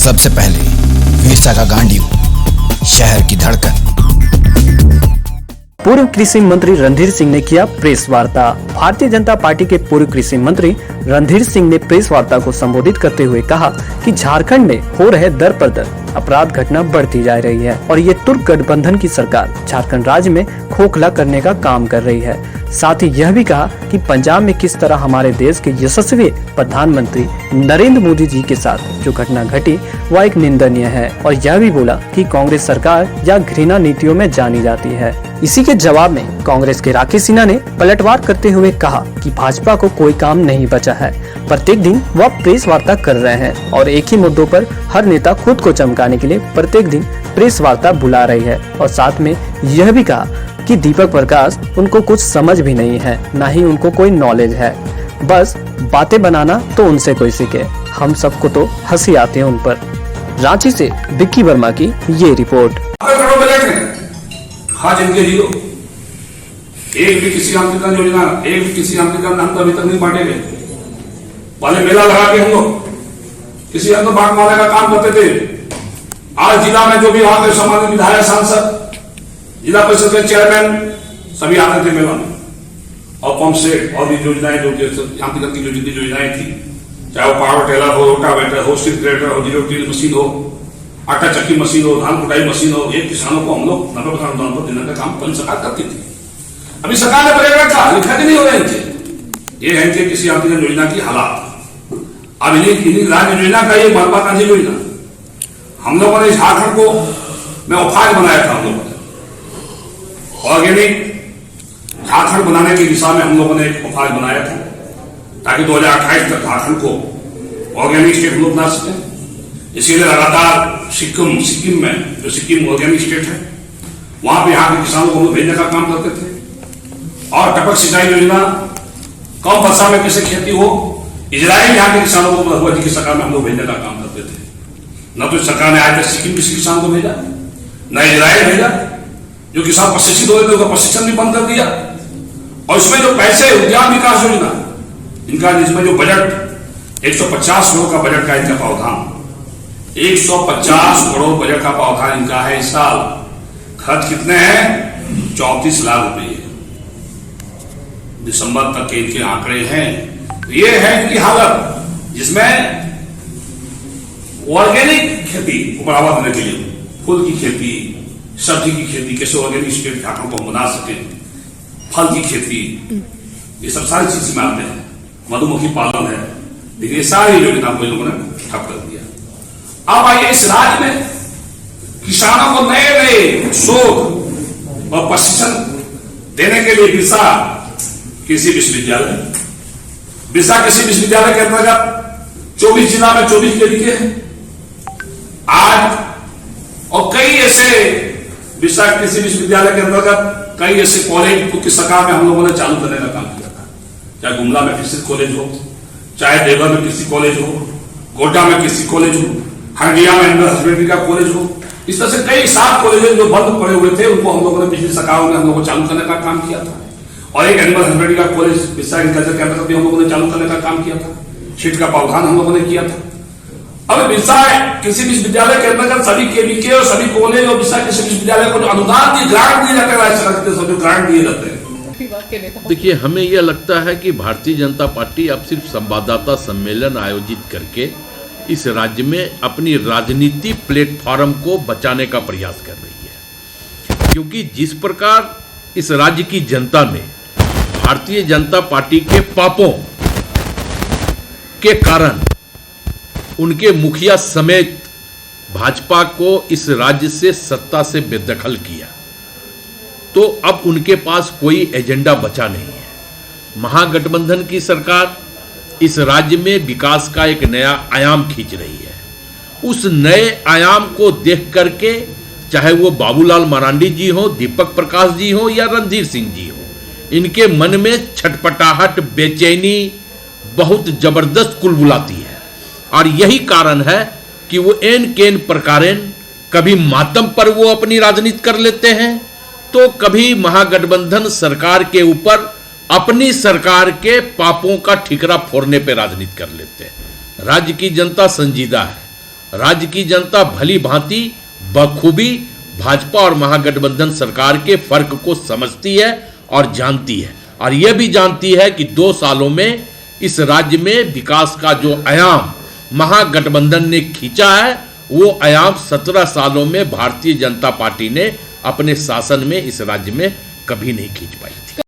सबसे पहले वीरता का गांडीव, शहर की धड़कन। पूर्व कृषि मंत्री रणधीर सिंह ने किया प्रेस वार्ता। भारतीय जनता पार्टी के पूर्व कृषि मंत्री रणधीर सिंह ने प्रेस वार्ता को संबोधित करते हुए कहा कि झारखंड में हो रहे दर पर दर अपराध घटना बढ़ती जा रही है और ये तुर्क गठबंधन की सरकार झारखंड राज्य में खोखला करने का काम कर रही है। साथ ही यह भी कहा कि पंजाब में किस तरह हमारे देश के यशस्वी प्रधानमंत्री नरेंद्र मोदी जी के साथ जो घटना घटी वह एक निंदनीय है और यह भी बोला कि कांग्रेस सरकार या घृणा नीतियों में जानी जाती है। इसी के जवाब में कांग्रेस के राकेश सिन्हा ने पलटवार करते हुए कहा कि भाजपा को कोई काम नहीं बचा है। प्रत्येक दिन वह प्रेस वार्ता कर रहे हैं और एक ही मुद्दों पर हर नेता खुद को चमकाने के लिए प्रत्येक दिन प्रेस वार्ता बुला रही है और साथ में यह भी कहा कि दीपक प्रकाश उनको कुछ समझ भी नहीं है, न ही उनको कोई नॉलेज है, बस बातें बनाना तो उनसे कोई सीखे। हम सबको तो हंसी आती है उन पर। रांची से विक्की वर्मा की ये रिपोर्ट। हाँ, जिनके जीरो एक भी किसी आमंत्रण योजना, एक भी किसी आमंत्रण हम तो अभी तक नहीं बांटे गए। पहले मेला लगा के हम लोग किसी अंदर बांट मारने का काम करते थे। आज जिला में जो भी वहां के सामान्य विधायक, सांसद, जिला परिषद के चेयरमैन सभी आते थे मेला में और पंप सेट और भी योजनाएं जो आमंत्रण की जो जितनी योजनाएं थी, चाहे वो पावर टेलर हो, रोटावेटर हो, सीड ग्रेडर हो, जीरो टील मशीन हो, आटा चक्की मशीन हो, धान कुटाई मशीन हो, एक किसानों को हम लोग 90% अनुदान पर देने का काम पहले सरकार करती थी। अभी सरकार ने बनेगा था, लिखा नहीं हो रहे थे। ये है कि किसी आमंत्रण योजना की हालात। अब इन्हीं राज्य योजना का ये महत्वाकांक्षी योजना हम लोगों ने झारखंड को में उफाज बनाया था। हम लोगों ने ऑर्गेनिक झारखंड बनाने की दिशा में हम लोगों ने एक उफाज बनाया था ताकि 2028 तक झारखंड को ऑर्गेनिक स्टेट हम लोग बना सकें। इसीलिए लगातार सिक्किम में जो सिक्किम ऑर्गेनिक स्टेट है वहां पे यहाँ के किसानों को हम लोग भेजने का काम करते थे और टपक सिंचाई योजना, कम वर्षा में कैसे खेती हो, इजराइल यहाँ के किसानों को मधुआ जी की सरकार में हम लोग भेजने का काम करते थे। न तो सरकार ने आज तक सिक्किम किसी किसान को भेजा, न इजराइल भेजा। जो किसान प्रशिक्षित हो गए थे प्रशिक्षण भी बंद कर दिया। और इसमें जो पैसे उद्यान विकास योजना इनका, जिसमें जो बजट 150 करोड़ का बजट का इनका प्रावधान, 150 करोड़ बजट का प्रावधान इनका है इस साल। खर्च कितने हैं? 34 लाख रुपए दिसंबर तक के इनके आंकड़े हैं। ये है इनकी हालत, जिसमें ऑर्गेनिक खेती को बढ़ावा देने के लिए फूल की खेती, सब्जी की खेती, कैसे ऑर्गेनिक स्टेट झारखंड को बना सके, फल की खेती, ये सब सारी चीज में आते हैं। मधुमक्खी पालन है, लेकिन ये सारी योजना को लोगों ने ठप कर दिया। अब आइए इस राज्य में किसानों को नए नए शोध और प्रशिक्षण देने के लिए बिरसा कृषि विश्वविद्यालय, बिरसा कृषि विश्वविद्यालय के अंतर्गत 24 जिला में 24 तरीके हैं आज। और कई ऐसे बिरसा कृषि विश्वविद्यालय के अंतर्गत कई ऐसे कॉलेज की सरकार में हम लोगों ने चालू करने का काम किया था। चाहे गुमला में कृषि कॉलेज हो, चाहे देवघर में कृषि कॉलेज हो, गोड्डा में कृषि कॉलेज हो, हंडिया में एनिमल हस्बेंड्री का कॉलेज हो। इस तरह से कई 7 कॉलेज जो बंद पड़े हुए थे उनको हम लोगों ने पिछली सरकारों में हम लोगों को चालू करने का काम किया था। और एक एनिमल हस्बेंड्री का कॉलेज बिरसा एग्रीकल्चर के अंतर्गत भी हम लोगों ने चालू करने का काम किया था। सीट का प्रावधान हम लोगों ने किया था। अब बिरसा कृषि विश्वविद्यालय के अंतर्गत सभी केवीके और सभी कॉलेज और बिरसा कृषि विश्वविद्यालय को जो अनुदान दिए, ग्रांट दिए जाते हैं, राज्य सरकार के जो ग्रांट दिए जाते हैं। देखिए, हमें यह लगता है कि भारतीय जनता पार्टी अब सिर्फ संवाददाता सम्मेलन आयोजित करके इस राज्य में अपनी राजनीति प्लेटफॉर्म को बचाने का प्रयास कर रही है, क्योंकि जिस प्रकार इस राज्य की जनता ने भारतीय जनता पार्टी के पापों के कारण उनके मुखिया समेत भाजपा को इस राज्य से सत्ता से बेदखल किया, तो अब उनके पास कोई एजेंडा बचा नहीं है। महागठबंधन की सरकार इस राज्य में विकास का एक नया आयाम खींच रही है। उस नए आयाम को देख करके चाहे वो बाबूलाल मरांडी जी हो, दीपक प्रकाश जी हो या रणधीर सिंह जी हो, इनके मन में छटपटाहट, बेचैनी बहुत जबरदस्त कुलबुलाती है। और यही कारण है कि वो एन केन प्रकारेण कभी मातम पर वो अपनी राजनीति कर लेते हैं, तो कभी महागठबंधन सरकार के ऊपर अपनी सरकार के पापों का ठिकरा फोड़ने पर राजनीति कर लेते हैं। राज्य की जनता संजीदा है राज्य की जनता भली भांति बखूबी भाजपा और महागठबंधन सरकार के फर्क को समझती है और जानती है, और यह भी जानती है कि 2 सालों में इस राज्य में विकास का जो आयाम महागठबंधन ने खींचा है, वो आयाम 17 सालों में भारतीय जनता पार्टी ने अपने शासन में इस राज्य में कभी नहीं खींच पाई थी।